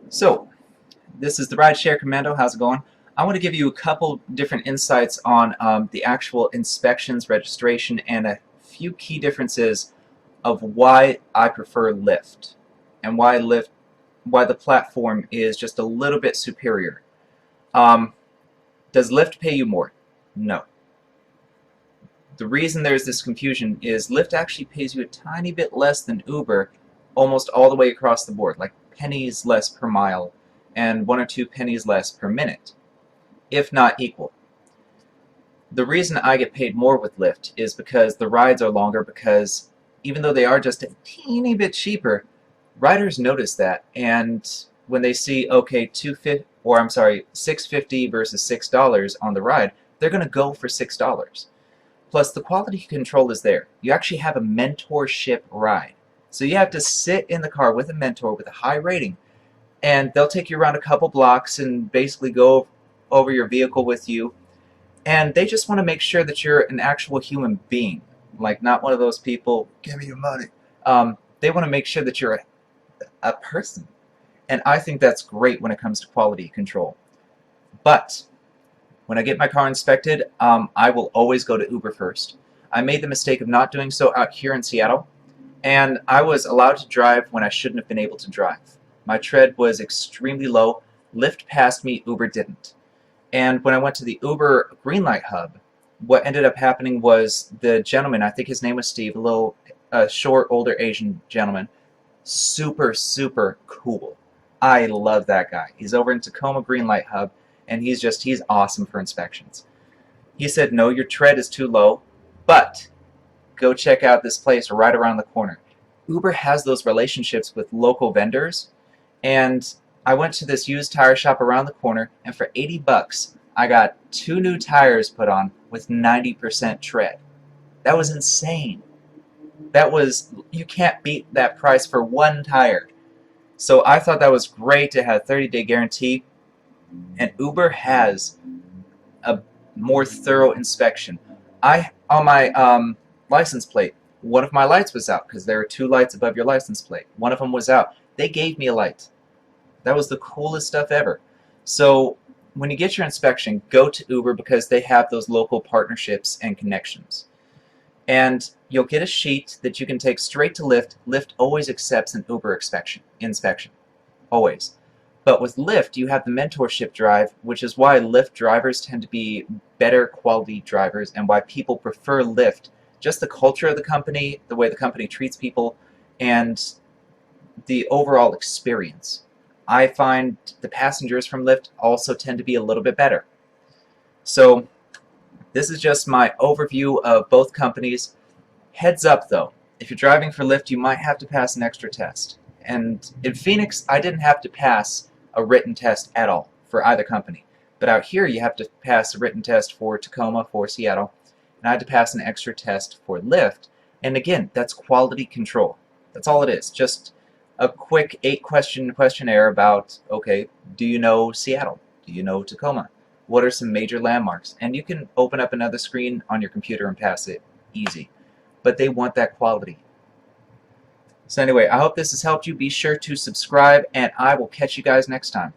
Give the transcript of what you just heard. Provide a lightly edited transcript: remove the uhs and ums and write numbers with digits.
So, this is the Rideshare Commando. How's it going? I want to give you a couple different insights on the actual inspections, registration, and a few key differences of why I prefer Lyft and why the platform is just a little bit superior. Um, does Lyft pay you more? No. The reason there's this confusion is Lyft actually pays you a tiny bit less than Uber almost all the way across the board, like pennies less per mile and 1 or 2 pennies less per minute, if not equal. The reason I get paid more with Lyft is because the rides are longer, because even though they are just a teeny bit cheaper, riders notice that, and when they see, okay, 650 versus $6 on the ride, they're going to go for $6. Plus, the quality control is there. You actually have a mentorship ride. So you have to sit in the car with a mentor with a high rating, and they'll take you around a couple blocks and basically go over your vehicle with you. And they just want to make sure that you're an actual human being, like not one of those people, give me your money. They want to make sure that you're a person. And I think that's great when it comes to quality control. But when I get my car inspected, I will always go to Uber first. I made the mistake of not doing so out here in Seattle, and I was allowed to drive when I shouldn't have been able to drive. My tread was extremely low. Lyft passed me, Uber didn't. And when I went to the Uber green light hub, what ended up happening was the gentleman, I think his name was Steve, a short, older Asian gentleman, super, super cool. I love that guy. He's over in Tacoma Green Light Hub, and he's awesome for inspections. He said, no, your tread is too low, but go check out this place right around the corner. Uber has those relationships with local vendors, and I went to this used tire shop around the corner, and for 80 bucks, I got 2 new tires put on with 90% tread. That was insane. You can't beat that price for one tire. So I thought that was great to have a 30-day guarantee, and Uber has a more thorough inspection. On my license plate, one of my lights was out because there are 2 lights above your license plate. One of them was out. They gave me a light. That was the coolest stuff ever. So when you get your inspection, go to Uber because they have those local partnerships and connections. And you'll get a sheet that you can take straight to Lyft. Lyft always accepts an Uber inspection. Always. But with Lyft, you have the mentorship drive, which is why Lyft drivers tend to be better quality drivers and why people prefer Lyft. Just the culture of the company, the way the company treats people, and the overall experience. I find the passengers from Lyft also tend to be a little bit better. So this is just my overview of both companies. Heads up though, if you're driving for Lyft, you might have to pass an extra test. And in Phoenix, I didn't have to pass a written test at all for either company. But out here, you have to pass a written test for Tacoma, for Seattle, and I had to pass an extra test for Lyft. And again, that's quality control. That's all it is. Just a quick 8-question questionnaire about, okay, do you know Seattle? Do you know Tacoma? What are some major landmarks? And you can open up another screen on your computer and pass it easy. But they want that quality. So anyway, I hope this has helped you. Be sure to subscribe, and I will catch you guys next time.